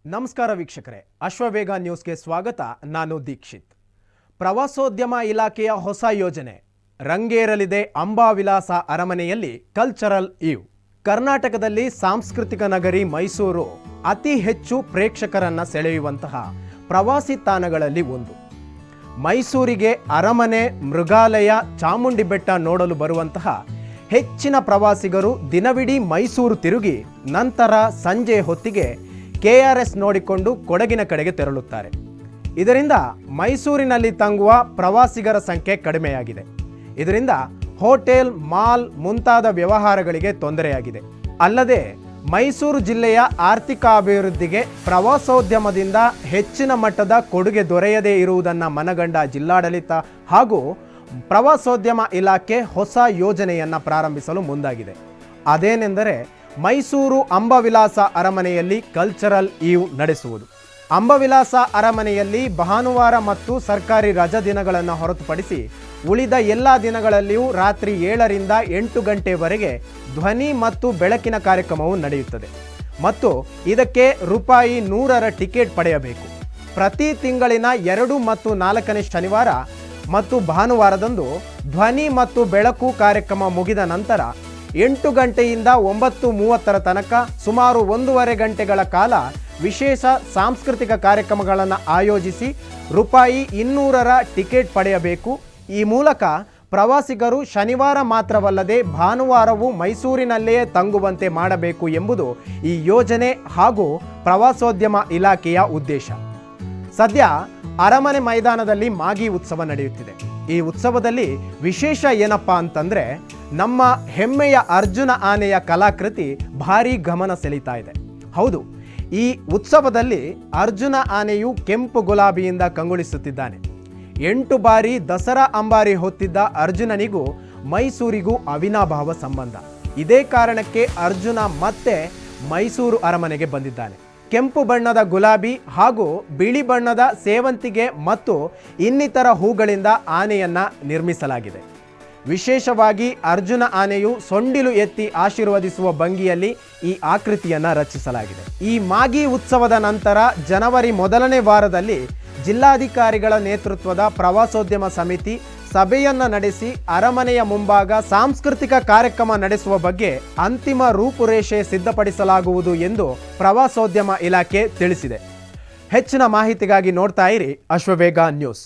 ನಮಸ್ಕಾರ ವೀಕ್ಷಕರೇ, ಅಶ್ವವೇಗ ನ್ಯೂಸ್ಗೆ ಸ್ವಾಗತ. ನಾನು ದೀಕ್ಷಿತ್. ಪ್ರವಾಸೋದ್ಯಮ ಇಲಾಖೆಯ ಹೊಸ ಯೋಜನೆ ರಂಗೇರಲಿದೆ ಅಂಬಾವಿಲಾಸ ಅರಮನೆಯಲ್ಲಿ ಕಲ್ಚರಲ್ ಈವ್. ಕರ್ನಾಟಕದಲ್ಲಿ ಸಾಂಸ್ಕೃತಿಕ ನಗರಿ ಮೈಸೂರು ಅತಿ ಹೆಚ್ಚು ಪ್ರೇಕ್ಷಕರನ್ನ ಸೆಳೆಯುವಂತಹ ಪ್ರವಾಸಿ ತಾಣಗಳಲ್ಲಿ ಒಂದು. ಮೈಸೂರಿಗೆ ಅರಮನೆ, ಮೃಗಾಲಯ, ಚಾಮುಂಡಿ ಬೆಟ್ಟ ನೋಡಲು ಬರುವಂತಹ ಹೆಚ್ಚಿನ ಪ್ರವಾಸಿಗರು ದಿನವಿಡೀ ಮೈಸೂರು ತಿರುಗಿ ನಂತರ ಸಂಜೆ ಹೊತ್ತಿಗೆ KRS ನೋಡಿಕೊಂಡು ಕೊಡಗಿನ ಕಡೆಗೆ ತೆರಳುತ್ತಾರೆ. ಇದರಿಂದ ಮೈಸೂರಿನಲ್ಲಿ ತಂಗುವ ಪ್ರವಾಸಿಗರ ಸಂಖ್ಯೆ ಕಡಿಮೆಯಾಗಿದೆ. ಇದರಿಂದ ಹೋಟೆಲ್, ಮಾಲ್ ಮುಂತಾದ ವ್ಯವಹಾರಗಳಿಗೆ ತೊಂದರೆಯಾಗಿದೆ. ಅಲ್ಲದೆ ಮೈಸೂರು ಜಿಲ್ಲೆಯ ಆರ್ಥಿಕ ಅಭಿವೃದ್ಧಿಗೆ ಪ್ರವಾಸೋದ್ಯಮದಿಂದ ಹೆಚ್ಚಿನ ಮಟ್ಟದ ಕೊಡುಗೆ ದೊರೆಯದೇ ಇರುವುದನ್ನು ಮನಗಂಡ ಜಿಲ್ಲಾಡಳಿತ ಹಾಗೂ ಪ್ರವಾಸೋದ್ಯಮ ಇಲಾಖೆ ಹೊಸ ಯೋಜನೆಯನ್ನು ಪ್ರಾರಂಭಿಸಲು ಮುಂದಾಗಿದೆ. ಅದೇನೆಂದರೆ ಮೈಸೂರು ಅಂಬಾವಿಲಾಸ ಅರಮನೆಯಲ್ಲಿ ಕಲ್ಚರಲ್ ಈವ್ ನಡೆಸುವುದು. ಅಂಬಾವಿಲಾಸ ಅರಮನೆಯಲ್ಲಿ ಭಾನುವಾರ ಮತ್ತು ಸರ್ಕಾರಿ ರಜಾ ದಿನಗಳನ್ನು ಹೊರತುಪಡಿಸಿ ಉಳಿದ ಎಲ್ಲ ದಿನಗಳಲ್ಲಿಯೂ ರಾತ್ರಿ 7ರಿಂದ 8 ಗಂಟೆವರೆಗೆ ಧ್ವನಿ ಮತ್ತು ಬೆಳಕಿನ ಕಾರ್ಯಕ್ರಮವು ನಡೆಯುತ್ತದೆ ಮತ್ತು ಇದಕ್ಕೆ ರೂಪಾಯಿ 100ರ ಟಿಕೆಟ್ ಪಡೆಯಬೇಕು. ಪ್ರತಿ ತಿಂಗಳಿನ 2 ಮತ್ತು 4ನೇ ಶನಿವಾರ ಮತ್ತು ಭಾನುವಾರದಂದು ಧ್ವನಿ ಮತ್ತು ಬೆಳಕು ಕಾರ್ಯಕ್ರಮ ಮುಗಿದ ನಂತರ 8 ಗಂಟೆಯಿಂದ 9:30ರ ತನಕ ಸುಮಾರು 1.5 ಗಂಟೆಗಳ ಕಾಲ ವಿಶೇಷ ಸಾಂಸ್ಕೃತಿಕ ಕಾರ್ಯಕ್ರಮಗಳನ್ನು ಆಯೋಜಿಸಿ ರೂಪಾಯಿ 200ರ ಟಿಕೆಟ್ ಪಡೆಯಬೇಕು. ಈ ಮೂಲಕ ಪ್ರವಾಸಿಗರು ಶನಿವಾರ ಮಾತ್ರವಲ್ಲದೆ ಭಾನುವಾರವೂ ಮೈಸೂರಿನಲ್ಲಿಯೇ ತಂಗುವಂತೆ ಮಾಡಬೇಕು ಎಂಬುದು ಈ ಯೋಜನೆ ಹಾಗೂ ಪ್ರವಾಸೋದ್ಯಮ ಇಲಾಖೆಯ ಉದ್ದೇಶ. ಸದ್ಯ ಅರಮನೆ ಮೈದಾನದಲ್ಲಿ ಮಾಗಿ ಉತ್ಸವ ನಡೆಯುತ್ತಿದೆ. ಈ ಉತ್ಸವದಲ್ಲಿ ವಿಶೇಷ ಏನಪ್ಪಾ ಅಂತಂದ್ರೆ ನಮ್ಮ ಹೆಮ್ಮೆಯ ಅರ್ಜುನ ಆನೆಯ ಕಲಾಕೃತಿ ಭಾರೀ ಗಮನ ಸೆಳೀತಾ ಇದೆ. ಹೌದು, ಈ ಉತ್ಸವದಲ್ಲಿ ಅರ್ಜುನ ಆನೆಯು ಕೆಂಪು ಗುಲಾಬಿಯಿಂದ ಕಂಗೊಳಿಸುತ್ತಿದ್ದಾನೆ. 8 ಬಾರಿ ದಸರಾ ಅಂಬಾರಿ ಹೊತ್ತಿದ್ದ ಅರ್ಜುನನಿಗೂ ಮೈಸೂರಿಗೂ ಅವಿನಾಭಾವ ಸಂಬಂಧ. ಇದೇ ಕಾರಣಕ್ಕೆ ಅರ್ಜುನ ಮತ್ತೆ ಮೈಸೂರು ಅರಮನೆಗೆ ಬಂದಿದ್ದಾನೆ. ಕೆಂಪು ಬಣ್ಣದ ಗುಲಾಬಿ ಹಾಗೂ ಬಿಳಿ ಬಣ್ಣದ ಸೇವಂತಿಗೆ ಮತ್ತು ಇನ್ನಿತರ ಹೂಗಳಿಂದ ಆನೆಯನ್ನ ನಿರ್ಮಿಸಲಾಗಿದೆ. ವಿಶೇಷವಾಗಿ ಅರ್ಜುನ ಆನೆಯು ಸೊಂಡಿಲು ಎತ್ತಿ ಆಶೀರ್ವದಿಸುವ ಭಂಗಿಯಲ್ಲಿ ಈ ಆಕೃತಿಯನ್ನು ರಚಿಸಲಾಗಿದೆ. ಈ ಮಾಗಿ ಉತ್ಸವದ ನಂತರ ಜನವರಿ 1ನೇ ವಾರದಲ್ಲಿ ಜಿಲ್ಲಾಧಿಕಾರಿಗಳ ನೇತೃತ್ವದ ಪ್ರವಾಸೋದ್ಯಮ ಸಮಿತಿ ಸಭೆಯನ್ನು ನಡೆಸಿ ಅರಮನೆಯ ಮುಂಭಾಗ ಸಾಂಸ್ಕೃತಿಕ ಕಾರ್ಯಕ್ರಮ ನಡೆಸುವ ಬಗ್ಗೆ ಅಂತಿಮ ರೂಪುರೇಷೆ ಸಿದ್ಧಪಡಿಸಲಾಗುವುದು ಎಂದು ಪ್ರವಾಸೋದ್ಯಮ ಇಲಾಖೆ ತಿಳಿಸಿದೆ. ಹೆಚ್ಚಿನ ಮಾಹಿತಿಗಾಗಿ ನೋಡ್ತಾ ಇರಿ ಅಶ್ವವೇಗ ನ್ಯೂಸ್.